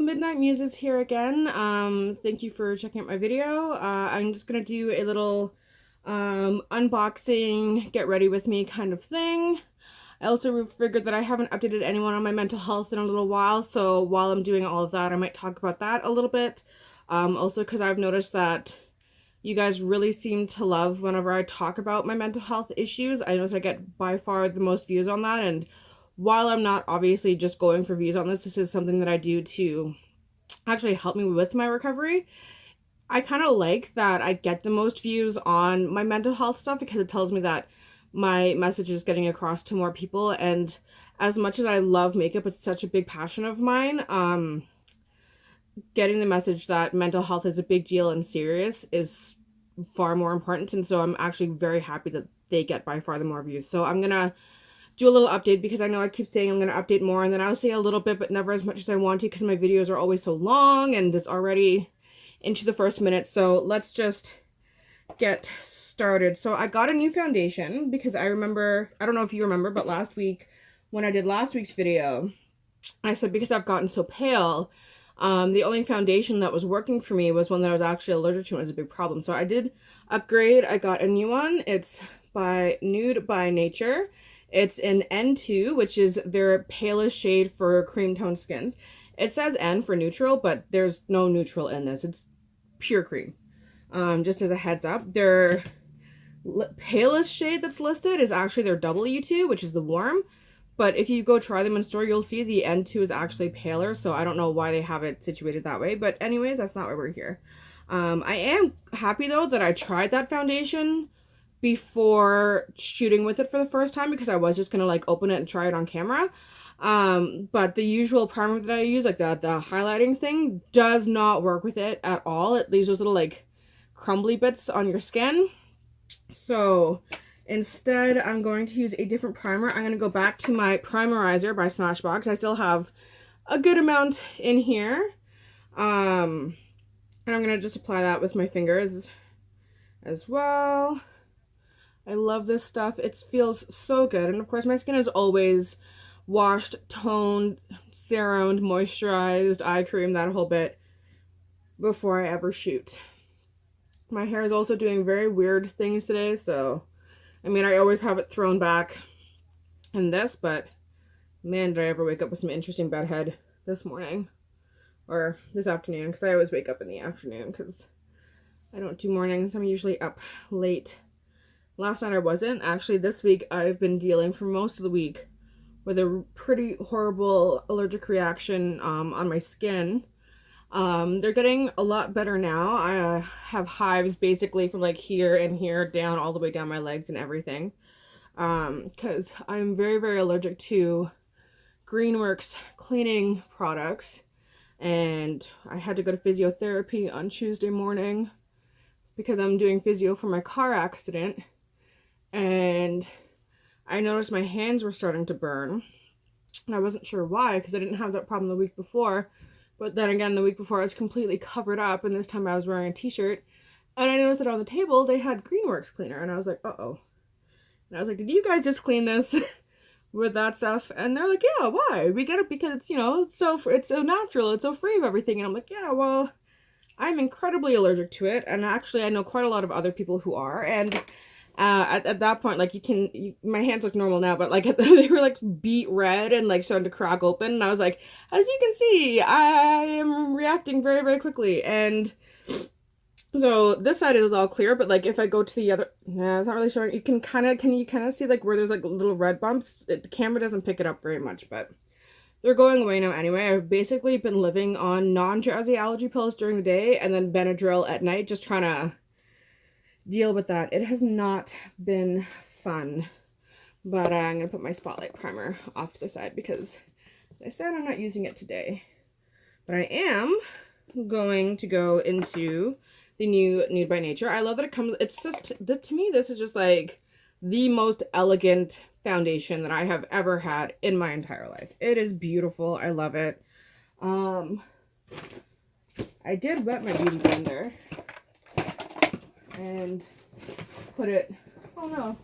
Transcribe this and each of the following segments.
Midnight Muses here again. Thank you for checking out my video. I'm just gonna do a little unboxing, get ready with me kind of thing. I also figured that I haven't updated anyone on my mental health in a little while, so while I'm doing all of that, I might talk about that a little bit. Also because I've noticed that you guys really seem to love whenever I talk about my mental health issues. I notice I get by far the most views on that, and while I'm not obviously just going for views on this, this is something that I do to actually help me with my recovery. I kind of like that I get the most views on my mental health stuff because it tells me that my message is getting across to more people. And as much as I love makeup, it's such a big passion of mine. Getting the message that mental health is a big deal and serious is far more important. And so I'm actually very happy that they get by far the more views. So I'm gonna do a little update because I know I keep saying I'm going to update more, and then I'll say a little bit but never as much as I want to because my videos are always so long and it's already into the first minute. So let's just get started. So I got a new foundation because I remember, I don't know if you remember, but last week when I did last week's video, I said because I've gotten so pale, the only foundation that was working for me was one that I was actually allergic to and it was a big problem. So I did upgrade. I got a new one. It's by Nude by Nature. It's in N2, which is their palest shade for cream tone skins. It says N for neutral, but there's no neutral in this. It's pure cream. Just as a heads up, their palest shade that's listed is actually their W2, which is the warm. But if you go try them in store, you'll see the N2 is actually paler, so I don't know why they have it situated that way. But anyways, that's not why we're here. I am happy, though, that I tried that foundation before shooting with it for the first time because I was just gonna like open it and try it on camera. But the usual primer that I use, like the highlighting thing, does not work with it at all. It leaves those little like crumbly bits on your skin. So instead, I'm going to use a different primer. I'm gonna go back to my primerizer by Smashbox. I still have a good amount in here. And I'm gonna just apply that with my fingers as well. I love this stuff. It feels so good. And of course, my skin is always washed, toned, serumed, moisturized, eye cream, that whole bit before I ever shoot. My hair is also doing very weird things today. So, I mean, I always have it thrown back in this, but man, did I ever wake up with some interesting bedhead this morning or this afternoon, because I always wake up in the afternoon because I don't do mornings. I'm usually up late. Last night I wasn't. Actually, this week I've been dealing for most of the week with a pretty horrible allergic reaction on my skin. They're getting a lot better now. I have hives basically from like here and here down all the way down my legs and everything. Because I'm very, very allergic to Greenworks cleaning products. And I had to go to physiotherapy on Tuesday morning because I'm doing physio for my car accident. And I noticed my hands were starting to burn, and I wasn't sure why because I didn't have that problem the week before. But then again, the week before I was completely covered up, and this time I was wearing a t-shirt, and I noticed that on the table they had Greenworks cleaner, and I was like, uh-oh. And I was like, did you guys just clean this with that stuff? And they're like, yeah, why? We get it because it's, you know, it's so natural, it's so free of everything. And I'm like, yeah, well, I'm incredibly allergic to it, and actually I know quite a lot of other people who are, and at that point, like, my hands look normal now, but like they were like beet red and like starting to crack open, and I was like, as you can see, I am reacting very, very quickly. And so this side is all clear, but like if I go to the other, it's not really showing. You can kind of see like where there's like little red bumps. The camera doesn't pick it up very much, but they're going away now anyway. I've basically been living on non-drowsy allergy pills during the day and then Benadryl at night, just trying to deal with that. It has not been fun, but I'm gonna put my Spotlight primer off to the side because as I said, I'm not using it today, but I am going to go into the new Nude by Nature. I love that it comes, it's just, to me, this is just like the most elegant foundation that I have ever had in my entire life. It is beautiful. I love it. I did wet my beauty blender and put it, oh no,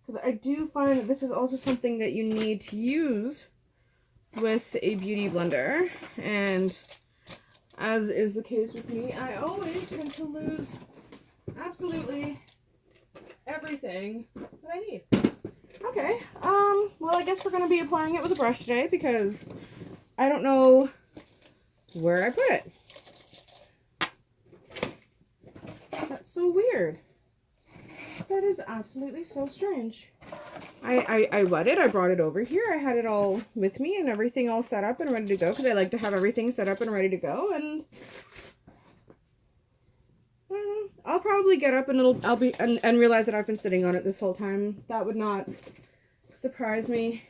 because I do find that this is also something that you need to use with a beauty blender, and as is the case with me, I always tend to lose absolutely everything that I need. Okay, well, I guess we're going to be applying it with a brush today because I don't know where I put it. That's so weird. That is absolutely so strange. I wet it, I brought it over here, I had it all with me and everything all set up and ready to go because I like to have everything set up and ready to go, and I'll probably get up and I'll be and realize that I've been sitting on it this whole time. That would not surprise me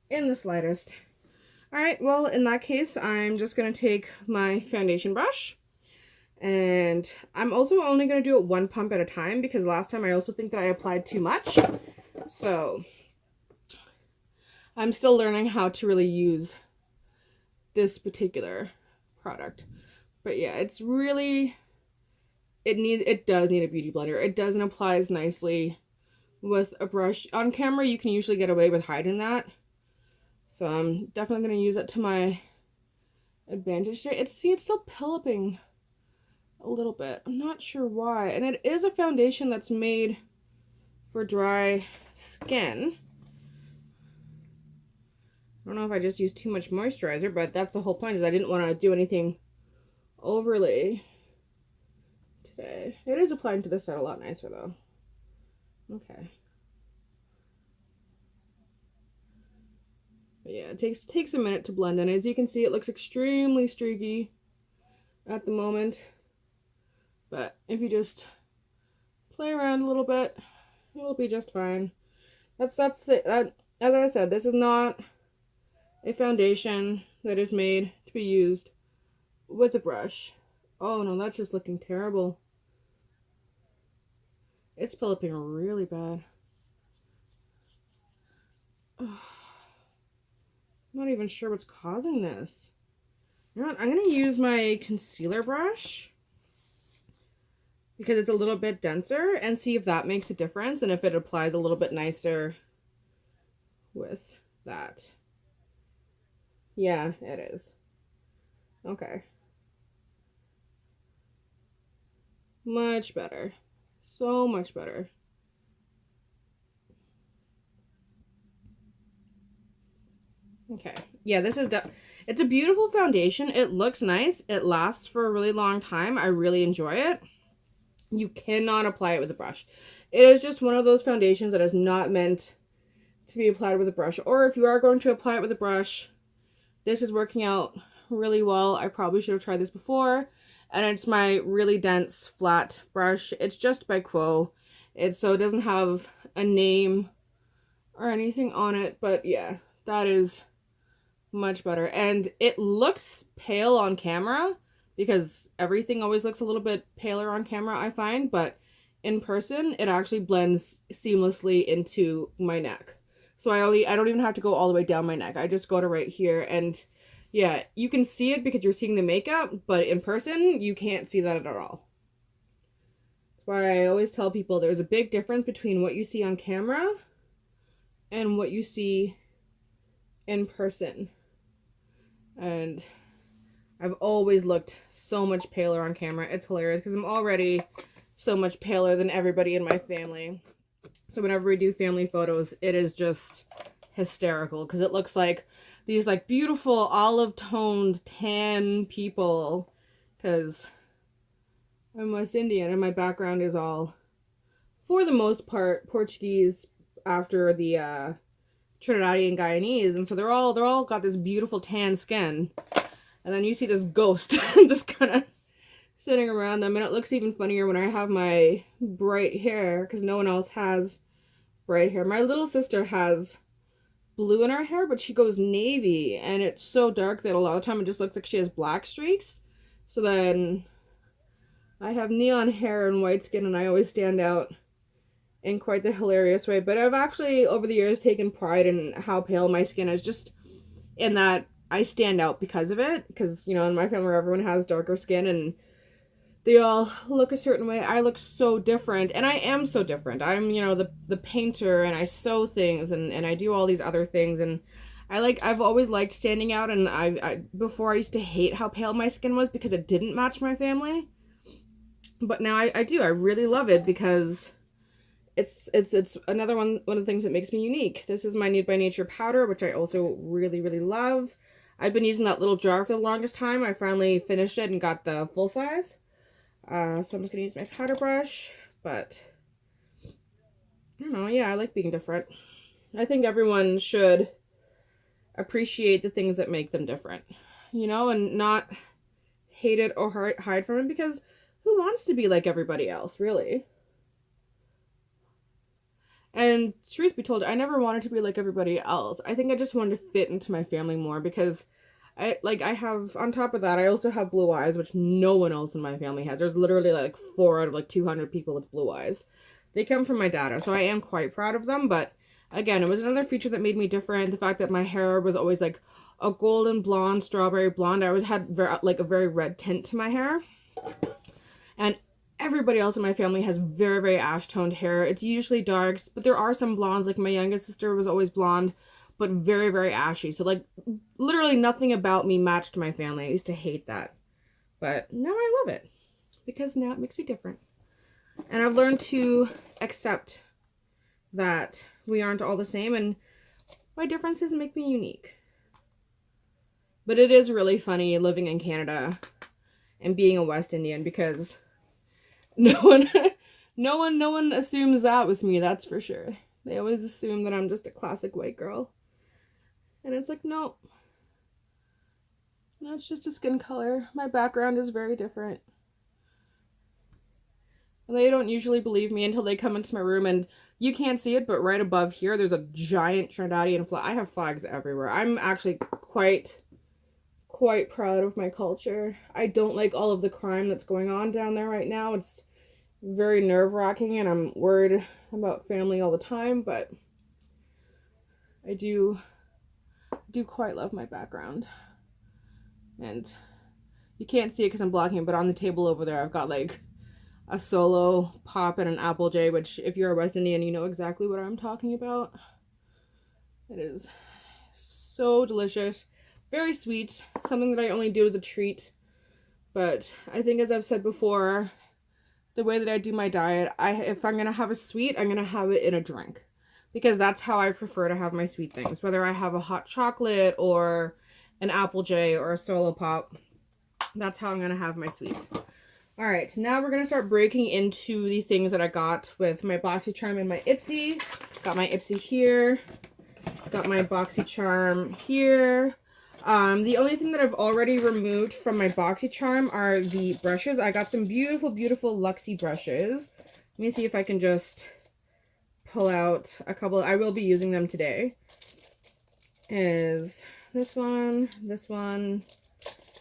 in the slightest. Alright, well, in that case, I'm just going to take my foundation brush, and I'm also only going to do it one pump at a time because last time I also think that I applied too much. So I'm still learning how to really use this particular product. But yeah, it's really, it does need a beauty blender. It doesn't apply as nicely with a brush. On camera, you can usually get away with hiding that. So I'm definitely going to use it to my advantage today. It's still pillopping a little bit. I'm not sure why. And it is a foundation that's made for dry skin. I don't know if I just used too much moisturizer, but that's the whole point, is I didn't want to do anything overly today. It is applying to this side a lot nicer though. Okay. But yeah, it takes a minute to blend in. As you can see, it looks extremely streaky at the moment. But if you just play around a little bit, it'll be just fine. As I said, this is not a foundation that is made to be used with a brush. Oh no, that's just looking terrible. It's pillopping really bad. Oh, I'm not even sure what's causing this. You know what? I'm going to use my concealer brush because it's a little bit denser and see if that makes a difference and if it applies a little bit nicer with that. Yeah, it is. Okay. Much better. So much better. Okay. Yeah, this is it's a beautiful foundation. It looks nice. It lasts for a really long time. I really enjoy it. You cannot apply it with a brush. It is just one of those foundations that is not meant to be applied with a brush. Or if you are going to apply it with a brush, this is working out really well. I probably should have tried this before. And it's my really dense flat brush. It's just by Quo. So it doesn't have a name or anything on it. But yeah, that is much better. And it looks pale on camera because everything always looks a little bit paler on camera, I find. But in person, it actually blends seamlessly into my neck. So I don't even have to go all the way down my neck. I just go to right here, and yeah, you can see it because you're seeing the makeup, but in person, you can't see that at all. That's why I always tell people there's a big difference between what you see on camera and what you see in person. And I've always looked so much paler on camera. It's hilarious because I'm already so much paler than everybody in my family. So whenever we do family photos, it is just hysterical because it looks like these like beautiful olive toned tan people, because I'm West Indian and my background is all, for the most part, Portuguese after the Trinidadian Guyanese, and so they're all got this beautiful tan skin, and then you see this ghost just kind of sitting around them. And it looks even funnier when I have my bright hair because no one else has bright hair. My little sister has blue in her hair, but she goes navy, and it's so dark that a lot of the time it just looks like she has black streaks. So then I have neon hair and white skin, and I always stand out in quite the hilarious way. But I've actually over the years taken pride in how pale my skin is, just in that I stand out because of it. Because, you know, in my family everyone has darker skin and they all look a certain way. I look so different, and I am so different. I'm, you know, the painter, and I sew things, and I do all these other things, and I've always liked standing out, and before I used to hate how pale my skin was because it didn't match my family. But now I do. I really love it because it's another one of the things that makes me unique. This is my Nude by Nature powder, which I also really, really love. I've been using that little jar for the longest time. I finally finished it and got the full size. So I'm just going to use my powder brush, but I don't know. Yeah, I like being different. I think everyone should appreciate the things that make them different, you know, and not hate it or hide from it, because who wants to be like everybody else, really? And truth be told, I never wanted to be like everybody else. I think I just wanted to fit into my family more because I have, on top of that, I also have blue eyes, which no one else in my family has. There's literally like 4 out of like 200 people with blue eyes. They come from my data, so I am quite proud of them. But again, it was another feature that made me different. The fact that my hair was always like a golden blonde, strawberry blonde. I always had a very red tint to my hair. And everybody else in my family has very, very ash toned hair. It's usually darks, but there are some blondes. Like my youngest sister was always blonde, but very, very ashy. So like literally nothing about me matched my family. I used to hate that. But now I love it because now it makes me different. And I've learned to accept that we aren't all the same and my differences make me unique. But it is really funny living in Canada and being a West Indian because no one assumes that with me, that's for sure. They always assume that I'm just a classic white girl. And it's like, no. No, it's just a skin color. My background is very different. And they don't usually believe me until they come into my room, and you can't see it, but right above here, there's a giant Trinidadian flag. I have flags everywhere. I'm actually quite proud of my culture. I don't like all of the crime that's going on down there right now. It's very nerve-wracking, and I'm worried about family all the time, but I do quite love my background. And you can't see it because I'm blocking it, but on the table over there, I've got like a solo pop and an apple J, which if you're a West Indian, you know exactly what I'm talking about. It is so delicious. Very sweet. Something that I only do as a treat. But I think, as I've said before, the way that I do my diet, if I'm going to have a sweet, I'm going to have it in a drink. Because that's how I prefer to have my sweet things. Whether I have a hot chocolate or an apple J or a solo pop, that's how I'm going to have my sweets. Alright, now we're going to start breaking into the things that I got with my Boxycharm and my Ipsy. Got my Ipsy here. Got my Boxycharm here. The only thing that I've already removed from my Boxycharm are the brushes. I got some beautiful, beautiful Luxie brushes. Let me see if I can just pull out a couple. I will be using them today. Is this one,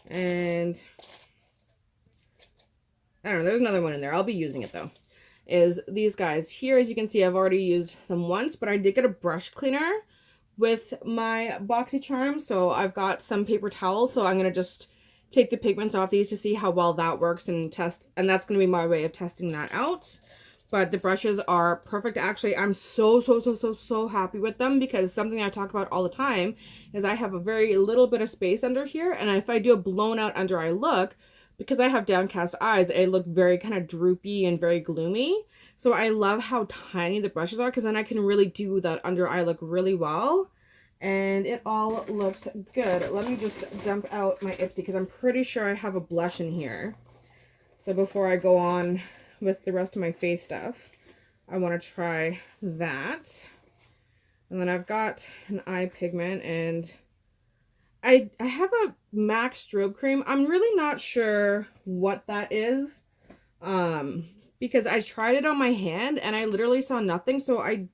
and I don't know, there's another one in there. I'll be using it though. Is these guys here. As you can see, I've already used them once, but I did get a brush cleaner with my Boxycharm, so I've got some paper towels, so I'm going to just take the pigments off these to see how well that works and test, and that's going to be my way of testing that out. But the brushes are perfect. Actually, I'm so happy with them, because something I talk about all the time is I have a very little bit of space under here, and if I do a blown out under eye look, because I have downcast eyes, I look very kind of droopy and very gloomy. So I love how tiny the brushes are, because then I can really do that under eye look really well. And it all looks good. Let me just dump out my Ipsy, because I'm pretty sure I have a blush in here. So before I go on with the rest of my face stuff, I want to try that. And then I've got an eye pigment, and I have a MAC strobe cream. I'm really not sure what that is, because I tried it on my hand and I literally saw nothing, so I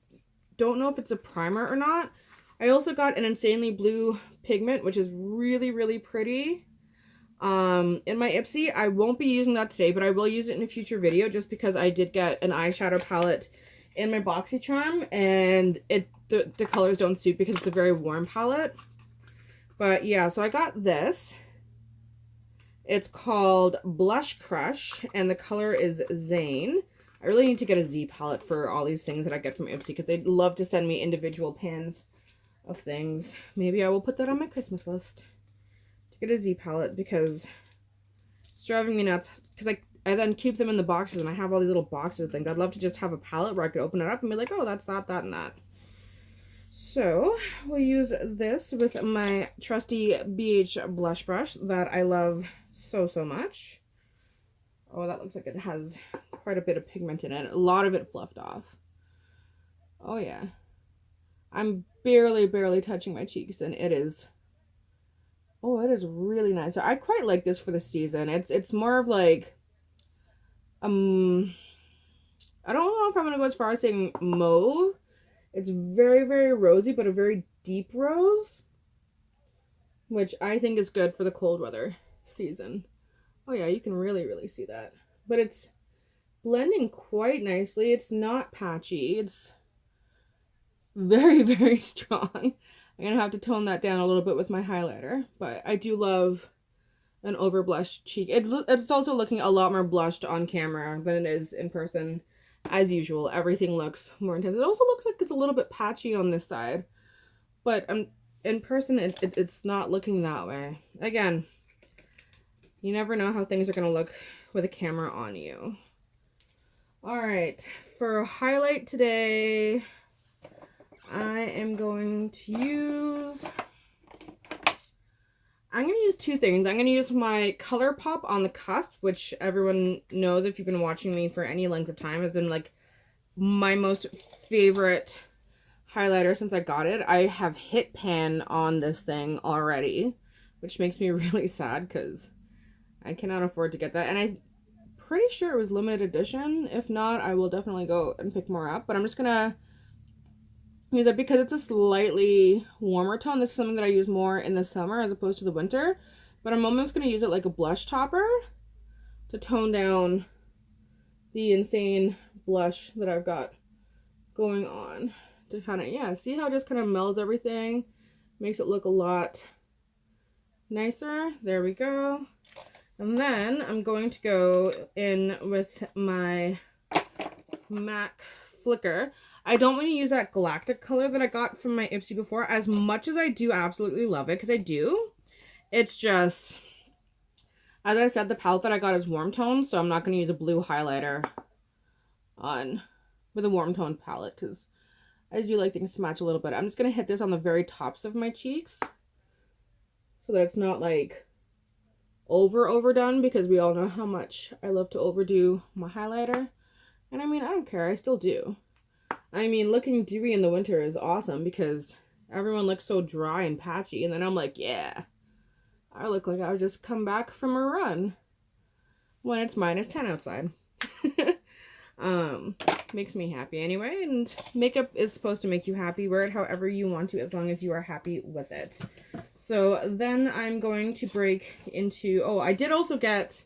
don't know if it's a primer or not. I also got an Insanely Blue pigment, which is really, really pretty, in my Ipsy. I won't be using that today, but I will use it in a future video, just because I did get an eyeshadow palette in my Boxycharm, and the colors don't suit because it's a very warm palette. But yeah, so I got this. It's called Blush Crush, and the color is Zayn. I really need to get a Z palette for all these things that I get from Ipsy, because they'd love to send me individual pins of things. Maybe I will put that on my Christmas list to get a Z palette, because it's driving me nuts. Because I then keep them in the boxes, and I have all these little boxes of things. I'd love to just have a palette where I could open it up and be like, oh, that's that, that, and that. So we'll use this with my trusty BH blush brush that I love so, so much. Oh, that looks like it has quite a bit of pigment in it. A lot of it fluffed off. Oh yeah. I'm barely touching my cheeks, and it is, oh, it is really nice. I quite like this for the season. It's more of like, I don't know if I'm gonna go as far as saying mauve. It's very, very rosy, but a very deep rose, which I think is good for the cold weather season. Oh yeah, you can really see that. But it's blending quite nicely. It's not patchy. It's very strong. I'm gonna have to tone that down a little bit with my highlighter, but I do love an over blushed cheek. It's also looking a lot more blushed on camera than it is in person. As usual, everything looks more intense. It also looks like it's a little bit patchy on this side, but in person it's not looking that way. Again, you never know how things are gonna look with a camera on you. All right, for highlight today, I am going to use, I'm going to use two things. I'm going to use my Colourpop on the cusp, which everyone knows if you've been watching me for any length of time has been like my most favorite highlighter since I got it. I have hit pan on this thing already, which makes me really sad because I cannot afford to get that. And I'm pretty sure it was limited edition. If not, I will definitely go and pick more up. But I'm just going to use it because it's a slightly warmer tone. This is something that I use more in the summer as opposed to the winter. But I'm almost going to use it like a blush topper to tone down the insane blush that I've got going on. To kind of, yeah, see how it just kind of melds everything? Makes it look a lot nicer. There we go. And then I'm going to go in with my MAC Flicker. I don't want to use that galactic color that I got from my Ipsy before, as much as I do absolutely love it, because I do. It's just, as I said, the palette that I got is warm tone, so I'm not going to use a blue highlighter on with a warm tone palette, because I do like things to match a little bit. I'm just going to hit this on the very tops of my cheeks so that it's not like overdone, because we all know how much I love to overdo my highlighter. And I mean, I don't care. I still do. I mean, looking dewy in the winter is awesome because everyone looks so dry and patchy. And then I'm like, yeah, I look like I've just come back from a run when it's -10 outside. Makes me happy anyway. And makeup is supposed to make you happy. Wear it however you want to, as long as you are happy with it. So then I'm going to break into, oh, I did also get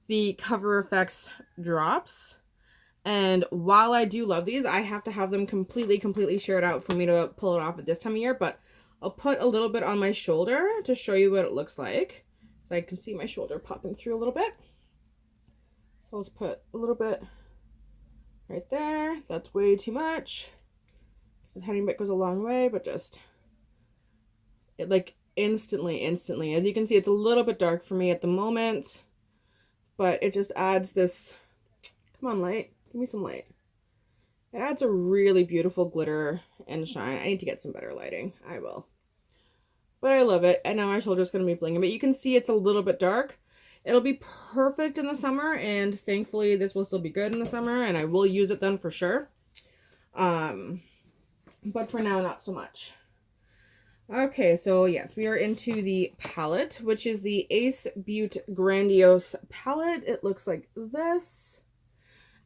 the Cover FX drops. And while I do love these, I have to have them completely shared out for me to pull it off at this time of year. But I'll put a little bit on my shoulder to show you what it looks like. So I can see my shoulder popping through a little bit. So let's put a little bit right there. That's way too much. The tiny bit goes a long way, but just, it like instantly. As you can see, it's a little bit dark for me at the moment. But it just adds this, come on light. Give me some light. It adds a really beautiful glitter and shine. I need to get some better lighting. I will. But I love it. And now my shoulder's going to be blinging. But you can see it's a little bit dark. It'll be perfect in the summer. And thankfully, this will still be good in the summer. And I will use it then for sure. But for now, not so much. Okay, so yes, we are into the palette, which is the Ace Beaute Grandiose palette. It looks like this.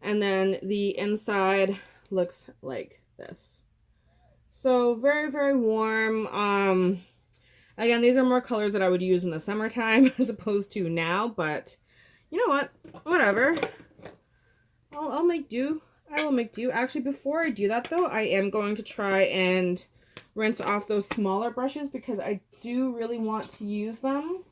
And then the inside looks like this. So very warm. Again, these are more colors that I would use in the summertime as opposed to now, but you know what? Whatever. I'll make do. I will make do. Actually, before I do that though, I am going to try and rinse off those smaller brushes because I do really want to use them,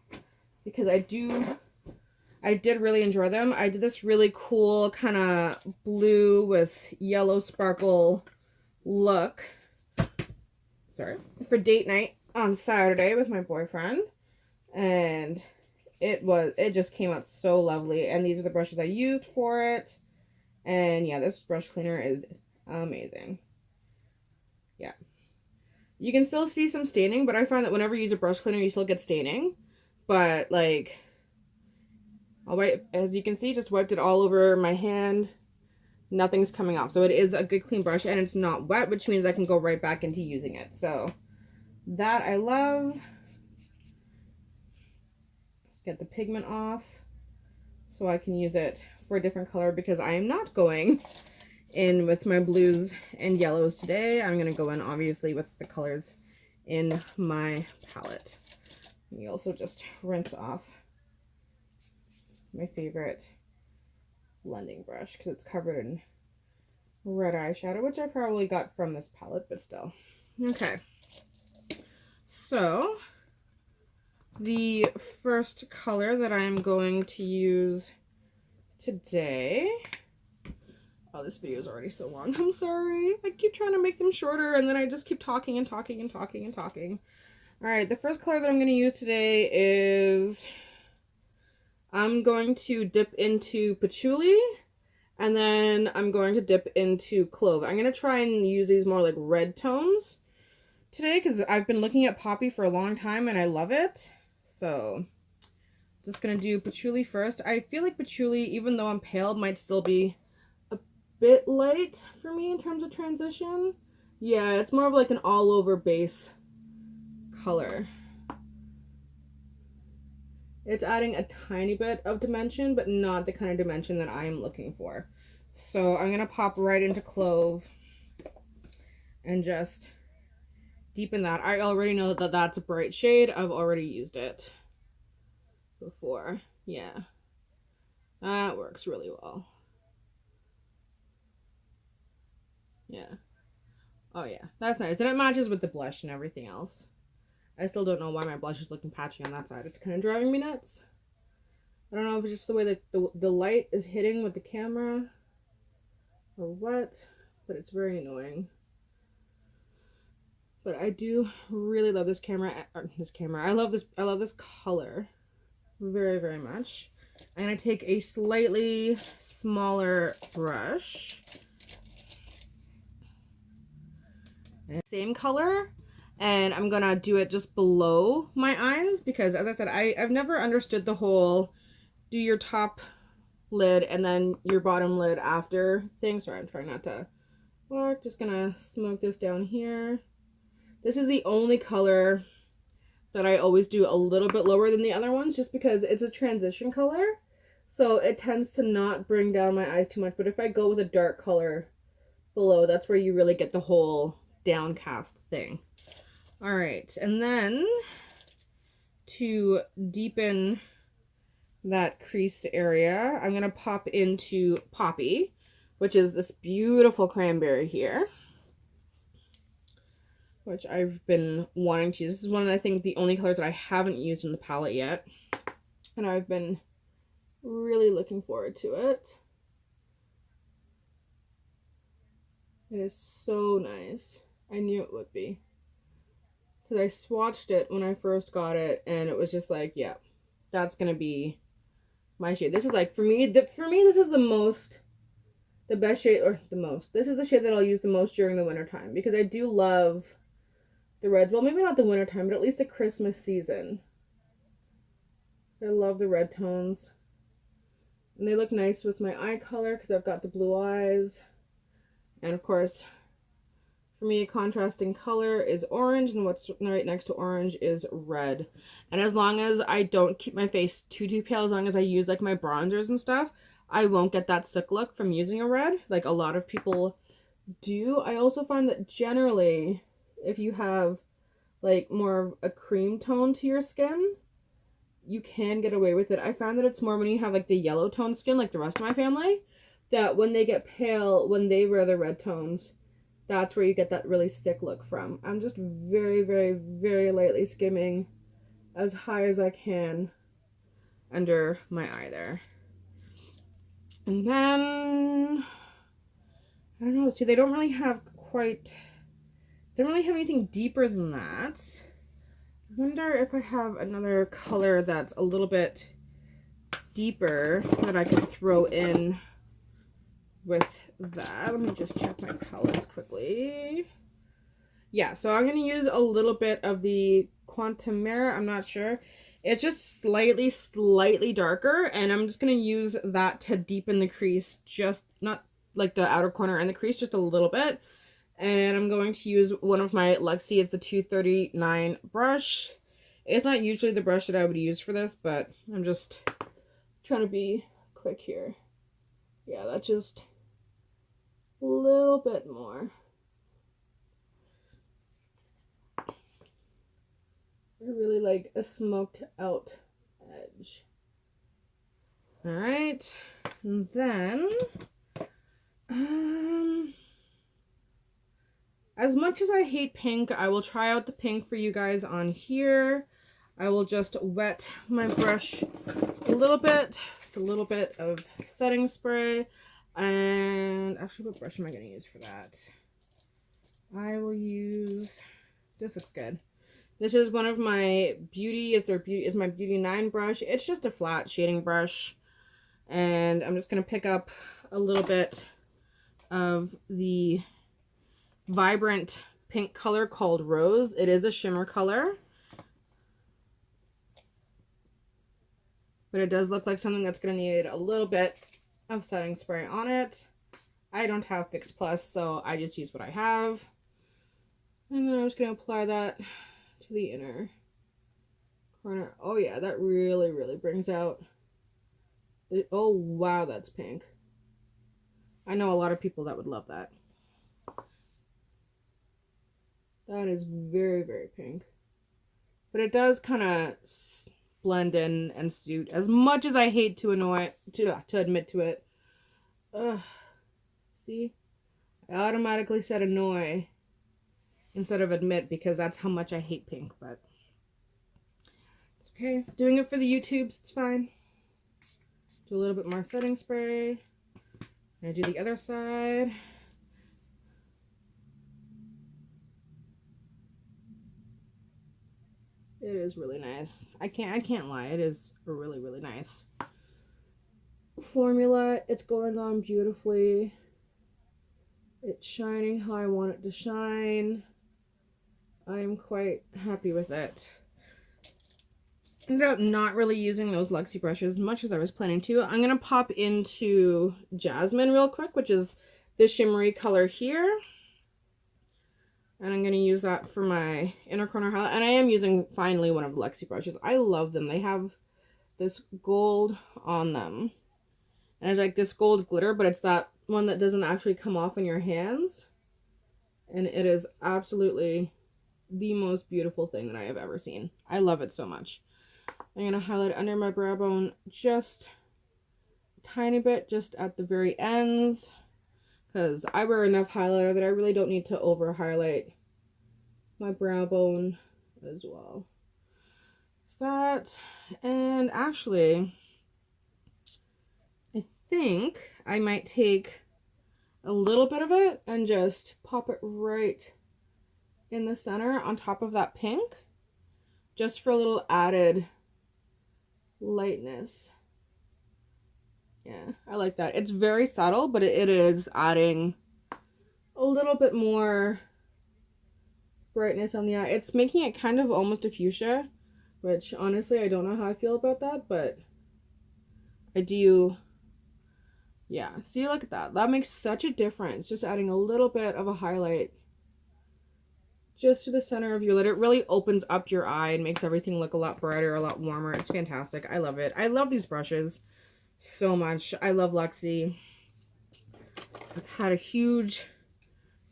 because I did really enjoy them. I did this really cool kind of blue with yellow sparkle look. sorry, for date night on Saturday with my boyfriend, and it just came out so lovely. And these are the brushes I used for it, and yeah, this brush cleaner is amazing. Yeah, you can still see some staining, but I find that whenever you use a brush cleaner, you still get staining. But like, I'll wipe, as you can see, just wiped it all over my hand. Nothing's coming off. So it is a good clean brush, and it's not wet, which means I can go right back into using it. So that I love. Let's get the pigment off so I can use it for a different color, because I am not going in with my blues and yellows today. I'm going to go in obviously with the colors in my palette. We also just rinse off my favorite blending brush because it's covered in red eyeshadow, which I probably got from this palette, but still. Okay, so the first color that I'm going to use today, oh, this video is already so long, I'm sorry. I keep trying to make them shorter, and then I just keep talking and talking and talking and talking. All right, the first color that I'm going to use today is, I'm going to dip into patchouli, and then I'm going to dip into clove. I'm going to try and use these more like red tones today, because I've been looking at poppy for a long time and I love it. So just going to do patchouli first. I feel like patchouli, even though I'm pale, might still be a bit light for me in terms of transition. Yeah, it's more of like an all over base color. It's adding a tiny bit of dimension, but not the kind of dimension that I am looking for. So I'm going to pop right into clove and just deepen that. I already know that that's a bright shade. I've already used it before. Yeah, that works really well. Yeah. Oh yeah, that's nice. And it matches with the blush and everything else. I still don't know why my blush is looking patchy on that side. It's kind of driving me nuts. I don't know if it's just the way that the light is hitting with the camera or what, but it's very annoying. But I do really love this camera. I love this color very, very much. I'm gonna take a slightly smaller brush. Same color, and I'm gonna do it just below my eyes, because as I said, I've never understood the whole do your top lid and then your bottom lid after thing. Sorry, I'm trying not to walk. Just gonna smoke this down here. This is the only color that I always do a little bit lower than the other ones, just because it's a transition color, so it tends to not bring down my eyes too much. But if I go with a dark color below, that's where you really get the whole downcast thing. All right, and then to deepen that crease area, I'm gonna pop into Poppy, which is this beautiful cranberry here, which I've been wanting to use. This is one of, I think, the only colors that I haven't used in the palette yet, and I've been really looking forward to it. It is so nice. I knew it would be, because I swatched it when I first got it, and it was just like, yeah, that's gonna be my shade. This is like, for me, this is the best shade, or the most. This is the shade that I'll use the most during the winter time, because I do love the reds. Well, maybe not the winter time, but at least the Christmas season. I love the red tones, and they look nice with my eye color because I've got the blue eyes. And of course, for me, a contrasting color is orange, and what's right next to orange is red. And as long as I don't keep my face too pale, as long as I use like my bronzers and stuff, I won't get that sick look from using a red like a lot of people do. I also find that generally, if you have like more of a cream tone to your skin, you can get away with it. I found that it's more when you have like the yellow tone skin, like the rest of my family, that when they get pale, when they wear the red tones, that's where you get that really sick look from. I'm just very, very, very lightly skimming as high as I can under my eye there. And then, I don't know, see, they don't really have quite Don't really have anything deeper than that. I wonder if I have another color that's a little bit deeper that I could throw in with that. Let me just check my palettes quickly. Yeah, so I'm going to use a little bit of the Quantum Mirror. I'm not sure. It's just slightly darker, and I'm just going to use that to deepen the crease, just not like the outer corner and the crease, just a little bit. And I'm going to use one of my Luxie. It's the 239 brush. It's not usually the brush that I would use for this, but I'm just trying to be quick here. Yeah, that's just a little bit more. I really like a smoked out edge. All right, and then as much as I hate pink, I will try out the pink for you guys on here. I will just wet my brush a little bit with a little bit of setting spray. And actually, what brush am I going to use for that? I will use, this looks good. This is one of my Beauty, is my Beauty 9 brush. It's just a flat shading brush. And I'm just going to pick up a little bit of the vibrant pink color called Rose. It is a shimmer color, but it does look like something that's going to need a little bit of setting spray on it. I don't have Fix Plus, so I just use what I have. And then I'm just going to apply that to the inner corner. Oh yeah, that really brings out the, oh wow, that's pink. I know a lot of people that would love that. That is very pink. But it does kind of blend in and suit. As much as I hate to admit to it. See? I automatically said annoy instead of admit because that's how much I hate pink, but it's okay. Doing it for the YouTubes, it's fine. Do a little bit more setting spray. And I do the other side. It is really nice. I can't lie. It is a really nice formula. It's going on beautifully. It's shining how I want it to shine. I'm quite happy with it. Ended up not really using those Luxie brushes as much as I was planning to. I'm going to pop into Jasmine real quick, which is this shimmery color here. And I'm going to use that for my inner corner highlight. And I am using, finally, one of the Luxie brushes. I love them. They have this gold on them. And it's like this gold glitter, but it's that one that doesn't actually come off in your hands. And it is absolutely the most beautiful thing that I have ever seen. I love it so much. I'm going to highlight under my brow bone just a tiny bit, just at the very ends. Because I wear enough highlighter that I really don't need to over highlight my brow bone as well. So that, and actually, I think I might take a little bit of it and just pop it right in the center on top of that pink, just for a little added lightness. Yeah, I like that. It's very subtle, but it is adding a little bit more brightness on the eye. It's making it kind of almost a fuchsia, which honestly I don't know how I feel about that, but I do. Yeah, see, look at that. That makes such a difference. Just adding a little bit of a highlight just to the center of your lid. It really opens up your eye and makes everything look a lot brighter, a lot warmer. It's fantastic. I love it. I love these brushes so much. I love Luxie. I've had a huge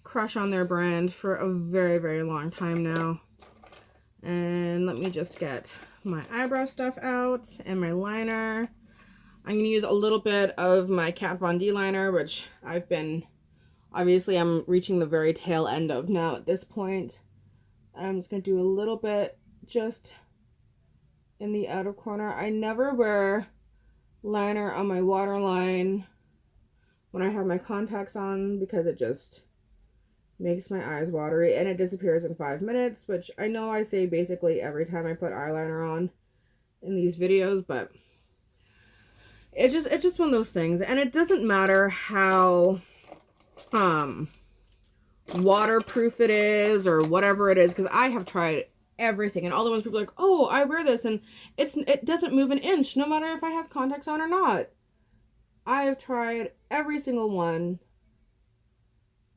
crush on their brand for a very long time now. And let me just get my eyebrow stuff out and my liner. I'm going to use a little bit of my Kat Von D liner, which I've been, obviously I'm reaching the very tail end of now at this point. I'm just going to do a little bit just in the outer corner. I never wear liner on my waterline when I have my contacts on because it just makes my eyes watery, and it disappears in 5 minutes, which I know I say basically every time I put eyeliner on in these videos, but it's just one of those things. And it doesn't matter how waterproof it is or whatever it is, because I have tried everything, and all the ones people are like, oh, I wear this and it doesn't move an inch no matter if I have contacts on or not. I have tried every single one.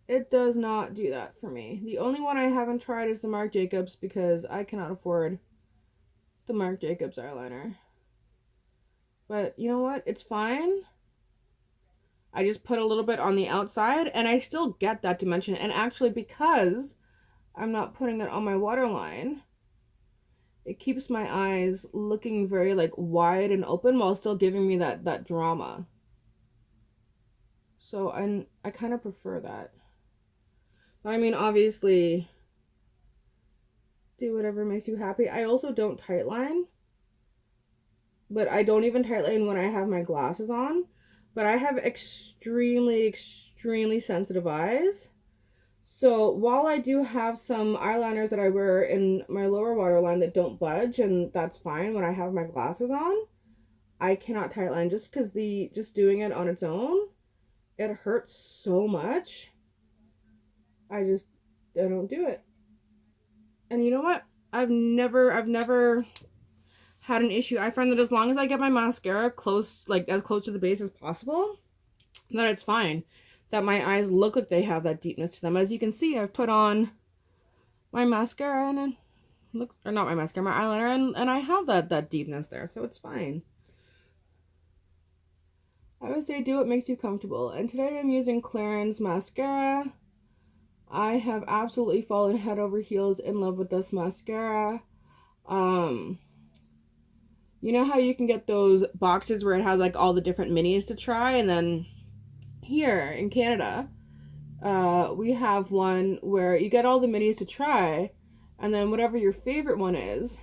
It does not do that for me. The only one I haven't tried is the Marc Jacobs, because I cannot afford the Marc Jacobs eyeliner. But you know what? It's fine. I just put a little bit on the outside and I still get that dimension. And actually, because I'm not putting it on my waterline, it keeps my eyes looking very like wide and open while still giving me that drama. So I kind of prefer that. But I mean, obviously, do whatever makes you happy. I also don't tightline. But I don't even tightline when I have my glasses on. But I have extremely, extremely sensitive eyes. So while I do have some eyeliners that I wear in my lower waterline that don't budge, and that's fine when I have my glasses on, I cannot tightline just because just doing it on its own, it hurts so much. I don't do it. And you know what? I've never had an issue. I find that as long as I get my mascara close, like as close to the base as possible, that it's fine. That my eyes look like they have that deepness to them. As you can see, I've put on my mascara and it looks, or not my mascara, my eyeliner, and I have that deepness there, so it's fine. I would say do what makes you comfortable. And today I'm using Clarins mascara. I have absolutely fallen head over heels in love with this mascara. You know how you can get those boxes where it has like all the different minis to try, and then here in Canada, we have one where you get all the minis to try, and then whatever your favorite one is,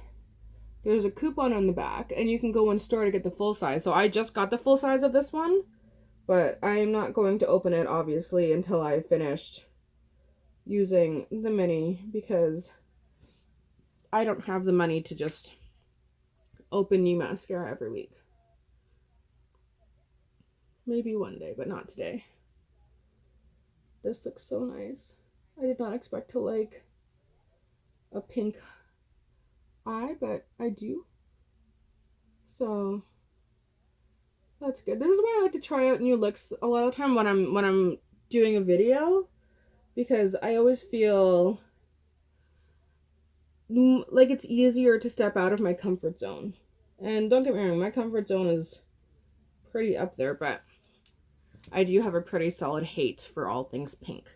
there's a coupon on the back, and you can go in store to get the full size. So I just got the full size of this one, but I am not going to open it, obviously, until I finished using the mini, because I don't have the money to just open new mascara every week. Maybe one day, but not today. This looks so nice. I did not expect to like a pink eye, but I do. So that's good. This is why I like to try out new looks a lot of the time when I'm doing a video, because I always feel like it's easier to step out of my comfort zone. And don't get me wrong, my comfort zone is pretty up there, but I do have a pretty solid hate for all things pink.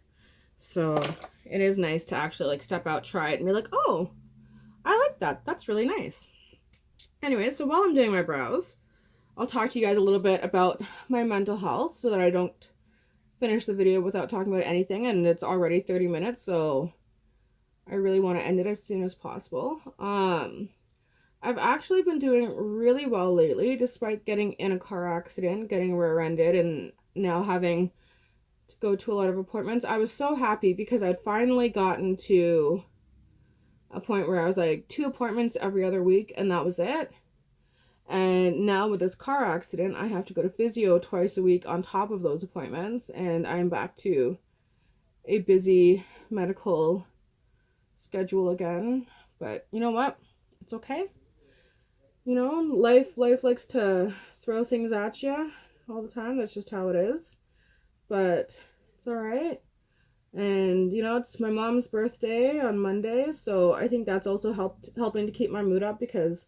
So it is nice to actually like step out, try it, and be like, oh, I like that. That's really nice. Anyway, so while I'm doing my brows, I'll talk to you guys a little bit about my mental health so that I don't finish the video without talking about anything, and it's already 30 minutes, so I really want to end it as soon as possible. I've actually been doing really well lately, despite getting in a car accident, getting rear-ended, and now having to go to a lot of appointments. I was so happy because I'd finally gotten to a point where I was like 2 appointments every other week, and that was it. And now with this car accident, I have to go to physio twice a week on top of those appointments, and I'm back to a busy medical schedule again. But you know what? It's okay. You know, life likes to throw things at you all the time. That's just how it is. But it's all right. And you know, it's my mom's birthday on Monday, so I think that's also helping to keep my mood up, because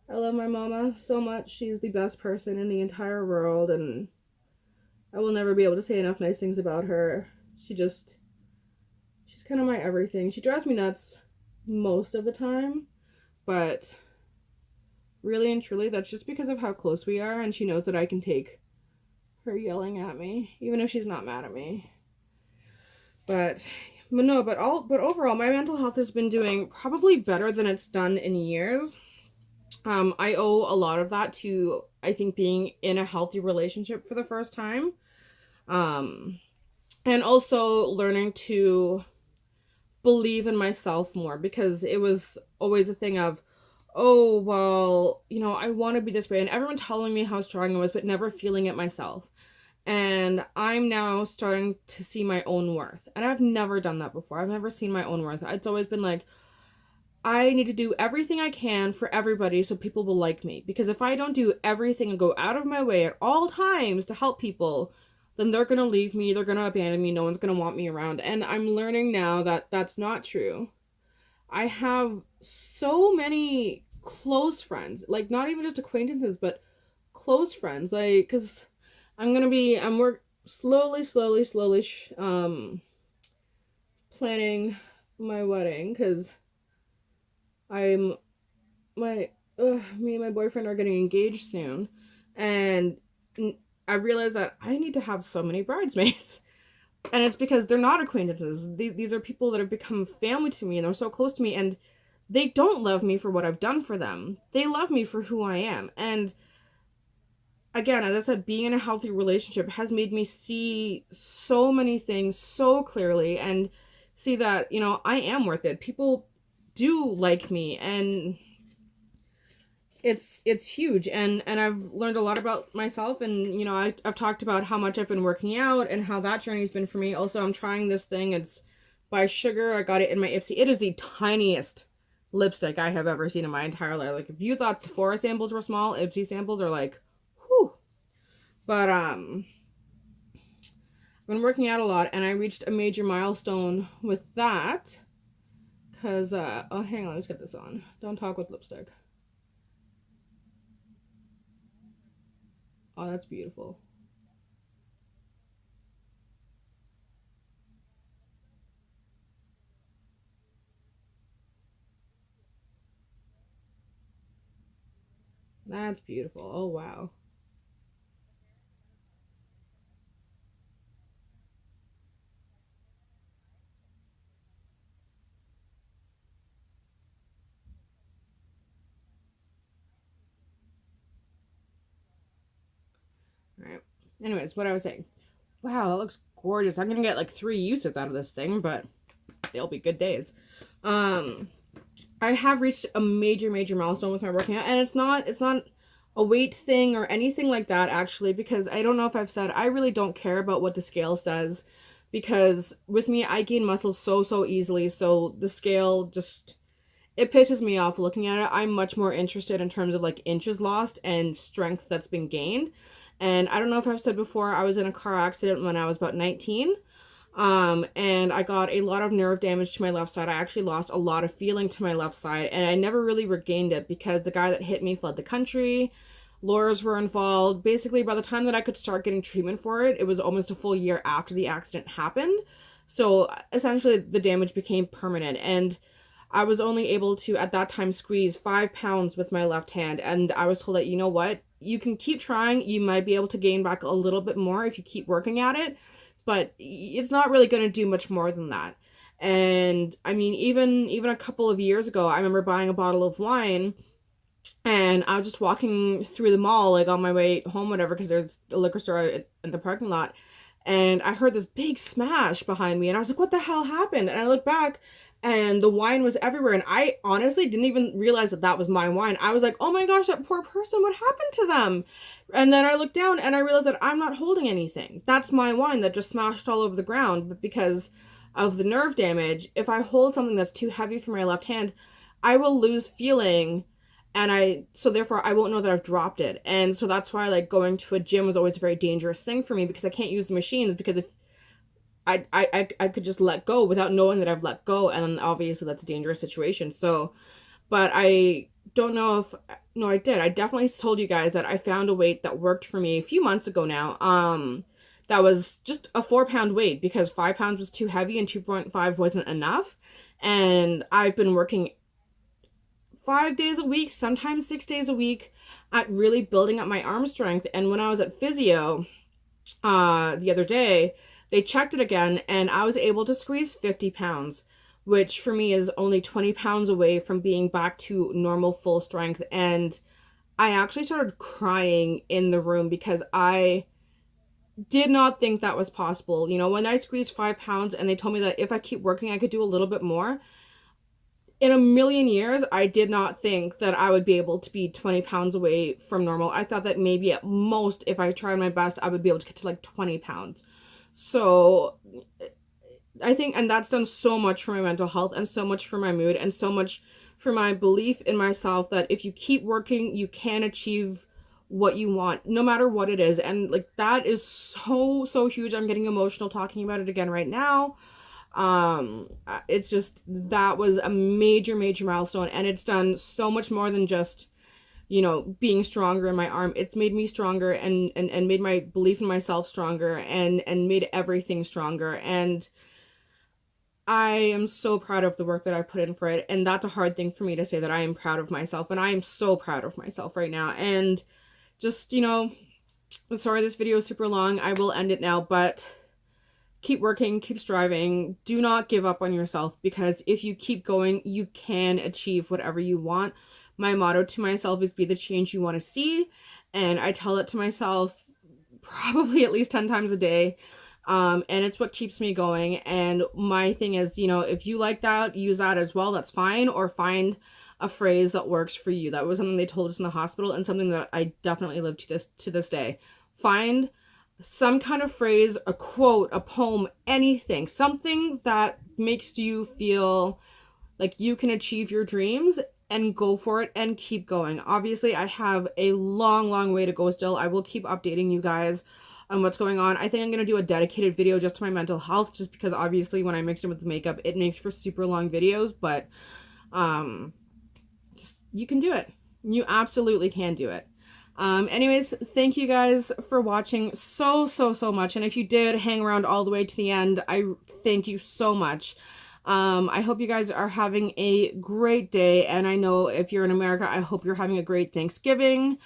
I love my mama so much. She's the best person in the entire world, and I will never be able to say enough nice things about her. She's kind of my everything. She drives me nuts most of the time, but really and truly, that's just because of how close we are, and she knows that I can take her yelling at me, even if she's not mad at me. But overall, my mental health has been doing probably better than it's done in years. I owe a lot of that to, I think, being in a healthy relationship for the first time. And And also learning to believe in myself more, because it was always a thing of, oh, well, you know, I want to be this way, and everyone telling me how strong I was, but never feeling it myself. And I'm now starting to see my own worth. And I've never done that before. I've never seen my own worth. It's always been like, I need to do everything I can for everybody so people will like me. Because if I don't do everything and go out of my way at all times to help people, then they're going to leave me, they're going to abandon me, no one's going to want me around. And I'm learning now that that's not true. I have so many close friends, like not even just acquaintances, but close friends. Like, because I'm work slowly, planning my wedding, because I'm me and my boyfriend are getting engaged soon, and I realized that I need to have so many bridesmaids. And it's because they're not acquaintances. These are people that have become family to me, and they're so close to me, and they don't love me for what I've done for them. They love me for who I am. And again, as I said, being in a healthy relationship has made me see so many things so clearly, and see that, you know, I am worth it. People do like me, and it's huge. And I've learned a lot about myself, and you know, I've talked about how much I've been working out and how that journey's been for me. Also, I'm trying this thing. It's by Sugar. I got it in my Ipsy. It is the tiniest lipstick I have ever seen in my entire life. Like, if you thought Sephora samples were small, Ipsy samples are like, whew. But I've been working out a lot, and I reached a major milestone with that. Cause oh, hang on, let's get this on. Don't talk with lipstick. Oh, that's beautiful. That's beautiful. Oh, wow. All right. Anyways, what I was saying. Wow, that looks gorgeous. I'm gonna get like 3 uses out of this thing, but they'll be good days. I have reached a major milestone with my working out, and it's not a weight thing or anything like that, actually, because I don't know if I've said, I really don't care about what the scale says, because with me, I gain muscle so easily, so the scale just, it pisses me off looking at it. I'm much more interested in terms of like inches lost and strength that's been gained. And I don't know if I've said before, I was in a car accident when I was about 19. And I got a lot of nerve damage to my left side. I actually lost a lot of feeling to my left side, and I never really regained it because the guy that hit me fled the country. Lawyers were involved. Basically, by the time that I could start getting treatment for it, it was almost a full year after the accident happened. So essentially, the damage became permanent, and I was only able to, at that time, squeeze 5 pounds with my left hand. And I was told that, you know what, you can keep trying. You might be able to gain back a little bit more if you keep working at it, but it's not really going to do much more than that. And I mean, even a couple of years ago, I remember buying a bottle of wine, and I was just walking through the mall, like on my way home, whatever, because there's a liquor store in the parking lot. And I heard this big smash behind me, and I was like, what the hell happened? And I looked back, and the wine was everywhere, and I honestly didn't even realize that that was my wine. I was like, oh my gosh, that poor person, what happened to them? And then I looked down, and I realized that I'm not holding anything. That's my wine that just smashed all over the ground. But because of the nerve damage, if I hold something that's too heavy for my left hand, I will lose feeling, and so therefore I won't know that I've dropped it. And so that's why, like, going to a gym was always a very dangerous thing for me, because I can't use the machines, because if I could just let go without knowing that I've let go, and obviously that's a dangerous situation. So, but I don't know if, no, I did. I definitely told you guys that I found a weight that worked for me a few months ago now. That was just a 4-pound weight, because 5 pounds was too heavy and 2.5 wasn't enough. And I've been working 5 days a week, sometimes 6 days a week, at really building up my arm strength. And when I was at physio, the other day, they checked it again, and I was able to squeeze 50 pounds, which for me is only 20 pounds away from being back to normal full strength. And I actually started crying in the room, because I did not think that was possible. You know, when I squeezed 5 pounds and they told me that if I keep working, I could do a little bit more, in a million years, I did not think that I would be able to be 20 pounds away from normal. I thought that maybe at most, if I tried my best, I would be able to get to like 20 pounds. So I think, and that's done so much for my mental health and so much for my mood and so much for my belief in myself that if you keep working, you can achieve what you want, no matter what it is. And like, that is so, so huge. I'm getting emotional talking about it again right now. It's just, that was a major milestone, and it's done so much more than just, you know, being stronger in my arm. It's made me stronger and made my belief in myself stronger and made everything stronger. And I am so proud of the work that I put in for it. And that's a hard thing for me to say, that I am proud of myself, and I am so proud of myself right now. And just, you know, I'm sorry this video is super long. I will end it now, but keep working, keep striving. Do not give up on yourself, because if you keep going, you can achieve whatever you want. My motto to myself is be the change you want to see. And I tell it to myself probably at least 10 times a day. And it's what keeps me going. And my thing is, you know, if you like that, use that as well. That's fine. Or find a phrase that works for you. That was something they told us in the hospital, and something that I definitely live to this day. Find some kind of phrase, a quote, a poem, anything, something that makes you feel like you can achieve your dreams, and go for it and keep going. Obviously, I have a long way to go still. I will keep updating you guys on what's going on. I think I'm going to do a dedicated video just to my mental health, just because obviously when I mix it with the makeup, it makes for super long videos, but just, you can do it. You absolutely can do it. Anyways, thank you guys for watching so much. And if you did hang around all the way to the end, I thank you so much. I hope you guys are having a great day. And I know if you're in America, I hope you're having a great Thanksgiving.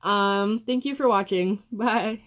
Thank you for watching. Bye.